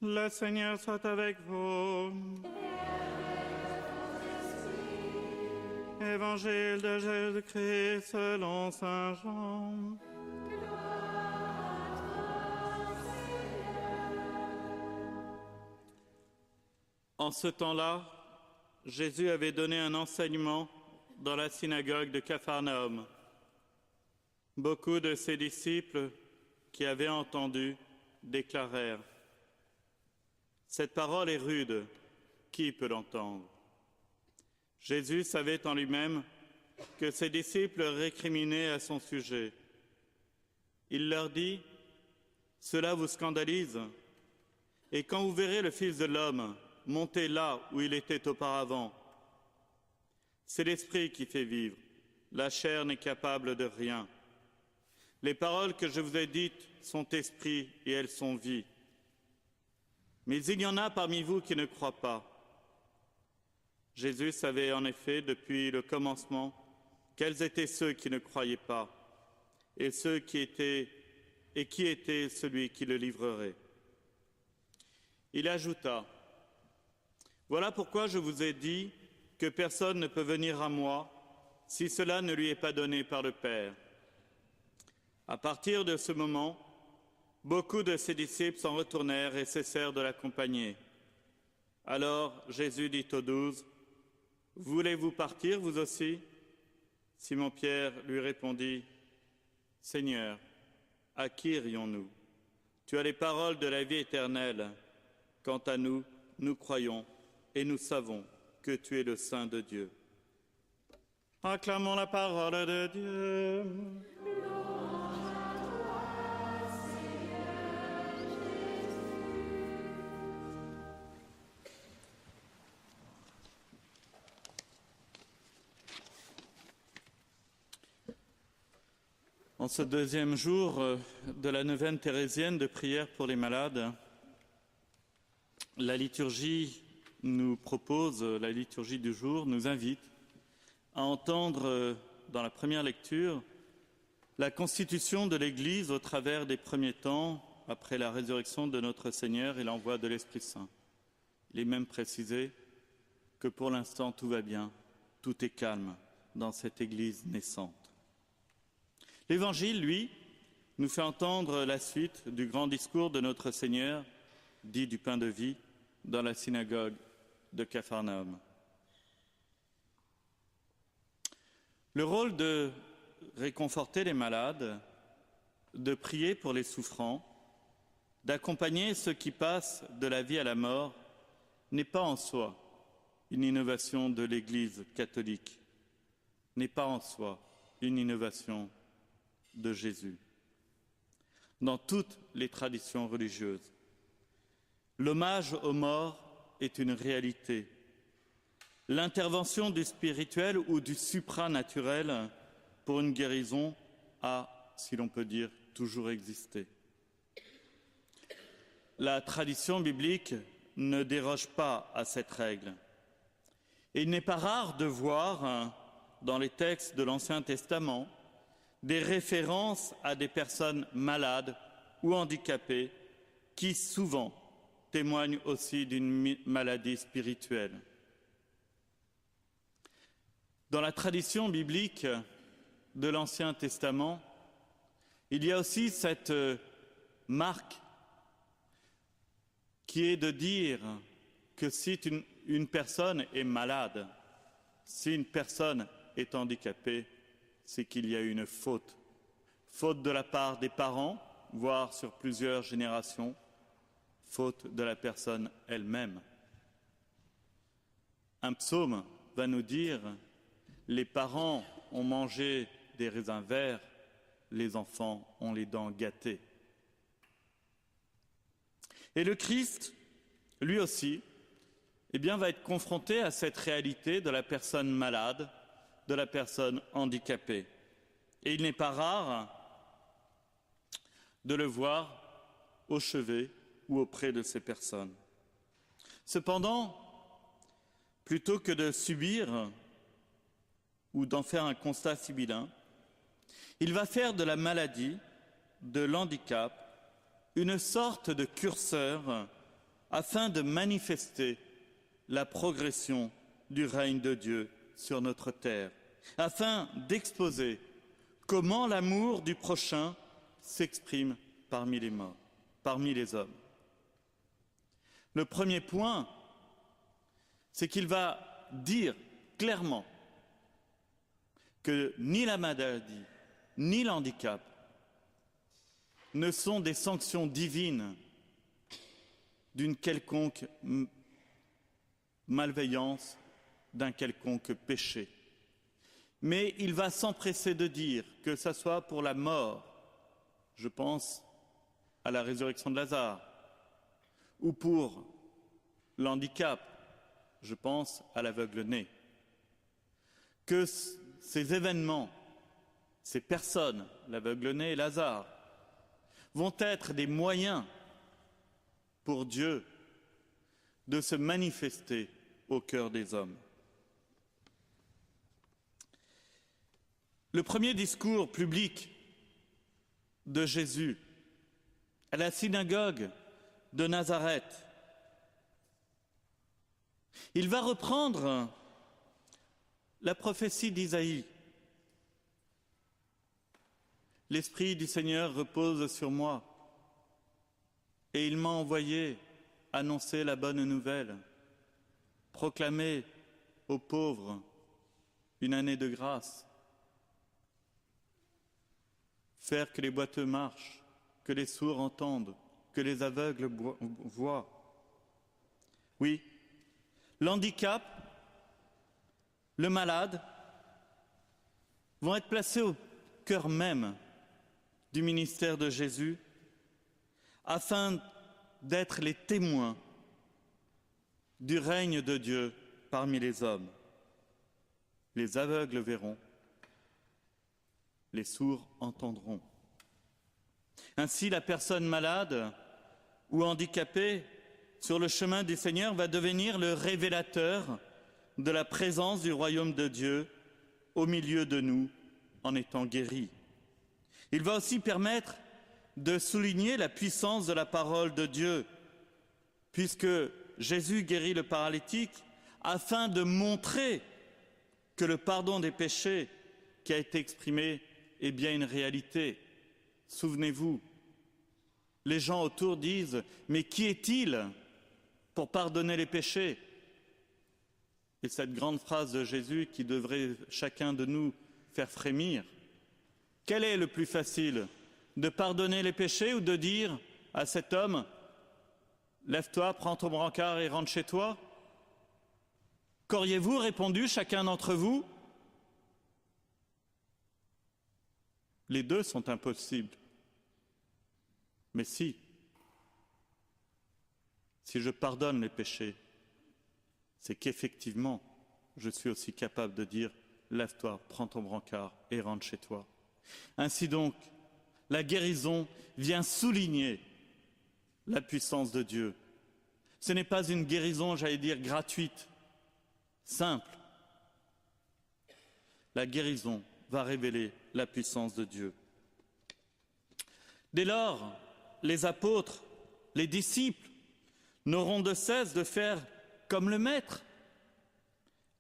Le Seigneur soit avec vous. Évangile de Jésus-Christ selon saint Jean. En ce temps-là, Jésus avait donné un enseignement dans la synagogue de Capharnaüm. Beaucoup de ses disciples qui avaient entendu déclarèrent : cette parole est rude, qui peut l'entendre ? Jésus savait en lui-même que ses disciples récriminaient à son sujet. Il leur dit : cela vous scandalise ? Et quand vous verrez le Fils de l'homme monter là où il était auparavant, c'est l'Esprit qui fait vivre, la chair n'est capable de rien. Les paroles que je vous ai dites sont esprit et elles sont vie. Mais il y en a parmi vous qui ne croient pas. Jésus savait en effet depuis le commencement quels étaient ceux qui ne croyaient pas et qui était celui qui le livrerait. Il ajouta : voilà pourquoi je vous ai dit que personne ne peut venir à moi si cela ne lui est pas donné par le Père. À partir de ce moment, beaucoup de ses disciples s'en retournèrent et cessèrent de l'accompagner. Alors Jésus dit aux 12 : voulez-vous partir, vous aussi ? Simon-Pierre lui répondit : Seigneur, à qui irions-nous ? Tu as les paroles de la vie éternelle. Quant à nous, nous croyons et nous savons que tu es le Saint de Dieu. Acclamons la parole de Dieu. En ce deuxième jour de la neuvaine thérésienne de prière pour les malades, la liturgie nous propose, la liturgie du jour nous invite à entendre dans la première lecture la constitution de l'Église au travers des premiers temps après la résurrection de notre Seigneur et l'envoi de l'Esprit Saint. Il est même précisé que pour l'instant tout va bien, tout est calme dans cette Église naissante. L'Évangile, lui, nous fait entendre la suite du grand discours de notre Seigneur, dit du pain de vie, dans la synagogue de Capharnaüm. Le rôle de réconforter les malades, de prier pour les souffrants, d'accompagner ceux qui passent de la vie à la mort, n'est pas en soi une innovation de l'Église catholique, n'est pas en soi une innovation de Jésus. Dans toutes les traditions religieuses, l'hommage aux morts est une réalité. L'intervention du spirituel ou du supranaturel pour une guérison a, si l'on peut dire, toujours existé. La tradition biblique ne déroge pas à cette règle. Et il n'est pas rare de voir dans les textes de l'Ancien Testament des références à des personnes malades ou handicapées qui souvent témoignent aussi d'une maladie spirituelle. Dans la tradition biblique de l'Ancien Testament, il y a aussi cette marque qui est de dire que si une personne est malade, si une personne est handicapée, c'est qu'il y a une faute. Faute de la part des parents, voire sur plusieurs générations, faute de la personne elle-même. Un psaume va nous dire : les parents ont mangé des raisins verts, les enfants ont les dents gâtées. Et le Christ, lui aussi, va être confronté à cette réalité de la personne malade, de la personne handicapée. Et il n'est pas rare de le voir au chevet ou auprès de ces personnes. Cependant, plutôt que de subir ou d'en faire un constat sibyllin, il va faire de la maladie, de l'handicap, une sorte de curseur afin de manifester la progression du règne de Dieu sur notre terre, afin d'exposer comment l'amour du prochain s'exprime parmi les morts, parmi les hommes. Le premier point, c'est qu'il va dire clairement que ni la maladie, ni l'handicap ne sont des sanctions divines d'une quelconque malveillance, d'un quelconque péché. Mais il va s'empresser de dire que ce soit pour la mort, je pense à la résurrection de Lazare, ou pour l'handicap, je pense à l'aveugle-né, que ces événements, ces personnes, l'aveugle-né et Lazare, vont être des moyens pour Dieu de se manifester au cœur des hommes. Le premier discours public de Jésus à la synagogue de Nazareth, il va reprendre la prophétie d'Isaïe. L'Esprit du Seigneur repose sur moi et il m'a envoyé annoncer la bonne nouvelle, proclamer aux pauvres une année de grâce, faire que les boiteux marchent, que les sourds entendent, que les aveugles voient. Oui, l'handicap, le malade vont être placés au cœur même du ministère de Jésus afin d'être les témoins du règne de Dieu parmi les hommes. Les aveugles verront, les sourds entendront. Ainsi, la personne malade ou handicapée sur le chemin du Seigneur va devenir le révélateur de la présence du royaume de Dieu au milieu de nous en étant guéri. Il va aussi permettre de souligner la puissance de la parole de Dieu, puisque Jésus guérit le paralytique afin de montrer que le pardon des péchés qui a été exprimé est bien une réalité. Souvenez-vous, les gens autour disent « Mais qui est-il pour pardonner les péchés ?» Et cette grande phrase de Jésus qui devrait chacun de nous faire frémir. Quel est le plus facile, de pardonner les péchés ou de dire à cet homme « Lève-toi, prends ton brancard et rentre chez toi » Qu'auriez-vous répondu chacun d'entre vous? Les deux sont impossibles. Mais si je pardonne les péchés, c'est qu'effectivement, je suis aussi capable de dire « Lève-toi, prends ton brancard et rentre chez toi ». Ainsi donc, la guérison vient souligner la puissance de Dieu. Ce n'est pas une guérison, j'allais dire, gratuite, simple. La guérison va révéler la puissance de Dieu. Dès lors, les apôtres, les disciples, n'auront de cesse de faire comme le Maître,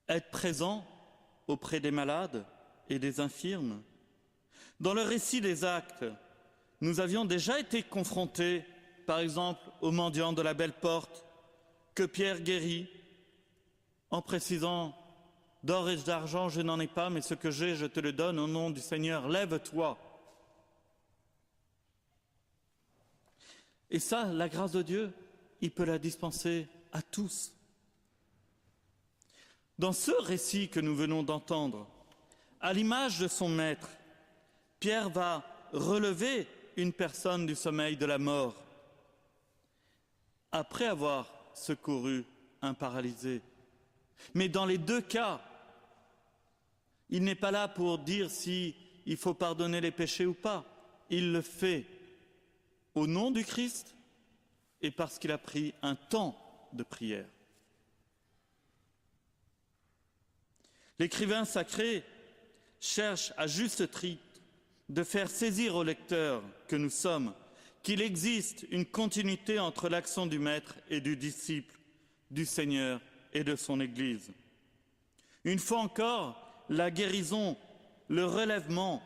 être présents auprès des malades et des infirmes. Dans le récit des Actes, nous avions déjà été confrontés, par exemple, aux mendiants de la Belle Porte, que Pierre guérit, en précisant « D'or et d'argent, je n'en ai pas, mais ce que j'ai, je te le donne au nom du Seigneur, lève-toi ». Et ça, la grâce de Dieu, il peut la dispenser à tous. Dans ce récit que nous venons d'entendre, à l'image de son maître, Pierre va relever une personne du sommeil de la mort, après avoir secouru un paralysé. Mais dans les deux cas, il n'est pas là pour dire si il faut pardonner les péchés ou pas. Il le fait au nom du Christ et parce qu'il a pris un temps de prière. L'écrivain sacré cherche à juste titre de faire saisir au lecteur que nous sommes qu'il existe une continuité entre l'action du Maître et du disciple, du Seigneur et de son Église. Une fois encore, la guérison, le relèvement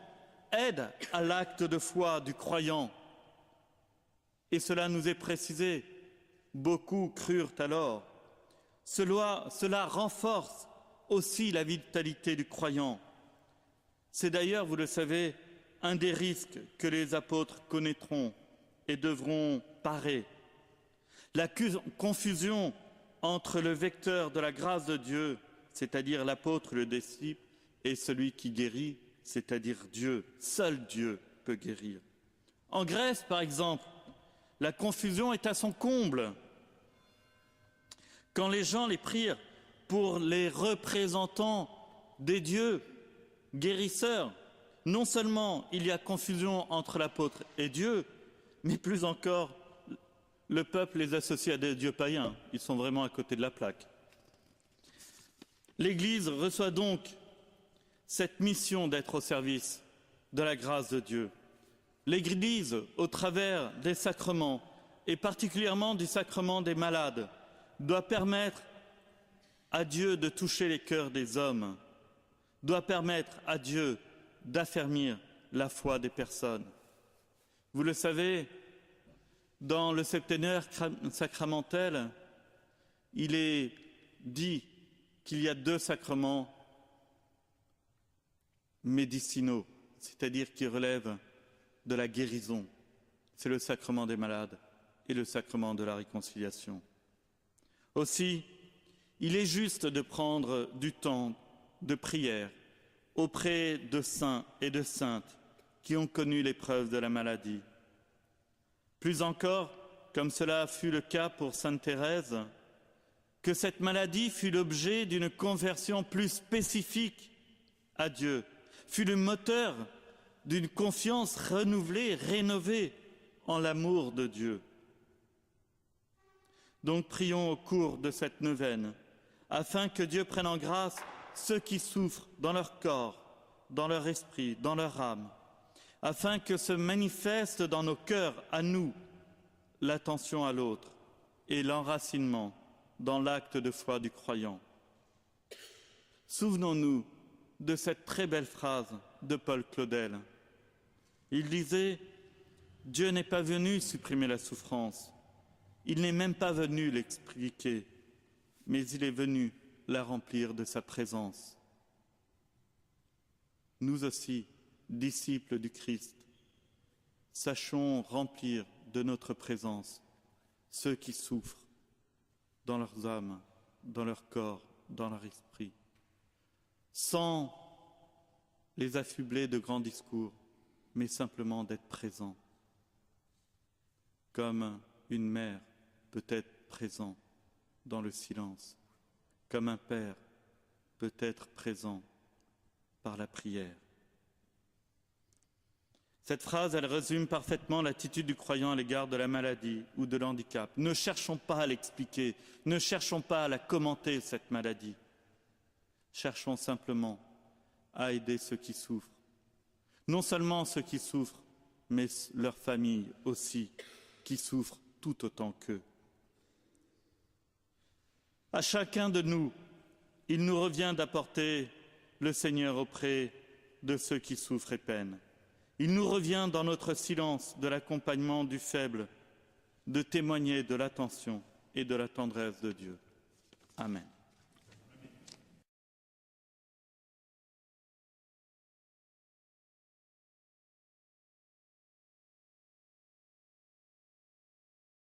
aident à l'acte de foi du croyant. Et cela nous est précisé. Beaucoup crurent alors. Cela renforce aussi la vitalité du croyant. C'est d'ailleurs, vous le savez, un des risques que les apôtres connaîtront et devront parer. La confusion entre le vecteur de la grâce de Dieu, c'est-à-dire l'apôtre, le disciple, et celui qui guérit, c'est-à-dire Dieu. Seul Dieu peut guérir. En Grèce, par exemple, la confusion est à son comble. Quand les gens les prirent pour les représentants des dieux guérisseurs, non seulement il y a confusion entre l'apôtre et Dieu, mais plus encore, le peuple les associe à des dieux païens. Ils sont vraiment à côté de la plaque. L'Église reçoit donc cette mission d'être au service de la grâce de Dieu. L'Église, au travers des sacrements, et particulièrement du sacrement des malades, doit permettre à Dieu de toucher les cœurs des hommes, doit permettre à Dieu d'affermir la foi des personnes. Vous le savez, dans le septénaire sacramentel, il est dit qu'il y a 2 sacrements médicinaux, c'est-à-dire qui relèvent de la guérison. C'est le sacrement des malades et le sacrement de la réconciliation. Aussi, il est juste de prendre du temps de prière auprès de saints et de saintes qui ont connu l'épreuve de la maladie. Plus encore, comme cela fut le cas pour sainte Thérèse, que cette maladie fut l'objet d'une conversion plus spécifique à Dieu, fut le moteur d'une confiance renouvelée, rénovée en l'amour de Dieu. Donc prions au cours de cette neuvaine, afin que Dieu prenne en grâce ceux qui souffrent dans leur corps, dans leur esprit, dans leur âme, afin que se manifeste dans nos cœurs, à nous, l'attention à l'autre et l'enracinement dans l'acte de foi du croyant. Souvenons-nous de cette très belle phrase de Paul Claudel. Il disait « Dieu n'est pas venu supprimer la souffrance, il n'est même pas venu l'expliquer, mais il est venu la remplir de sa présence. » Nous aussi, disciples du Christ, sachons remplir de notre présence ceux qui souffrent dans leurs âmes, dans leur corps, dans leur esprit, sans les affubler de grands discours, mais simplement d'être présents, comme une mère peut être présent dans le silence, comme un père peut être présent par la prière. Cette phrase, elle résume parfaitement l'attitude du croyant à l'égard de la maladie ou de l'handicap. Ne cherchons pas à l'expliquer, ne cherchons pas à la commenter, cette maladie. Cherchons simplement à aider ceux qui souffrent. Non seulement ceux qui souffrent, mais leurs familles aussi, qui souffrent tout autant qu'eux. À chacun de nous, il nous revient d'apporter le Seigneur auprès de ceux qui souffrent et peinent. Il nous revient dans notre silence de l'accompagnement du faible, de témoigner de l'attention et de la tendresse de Dieu. Amen.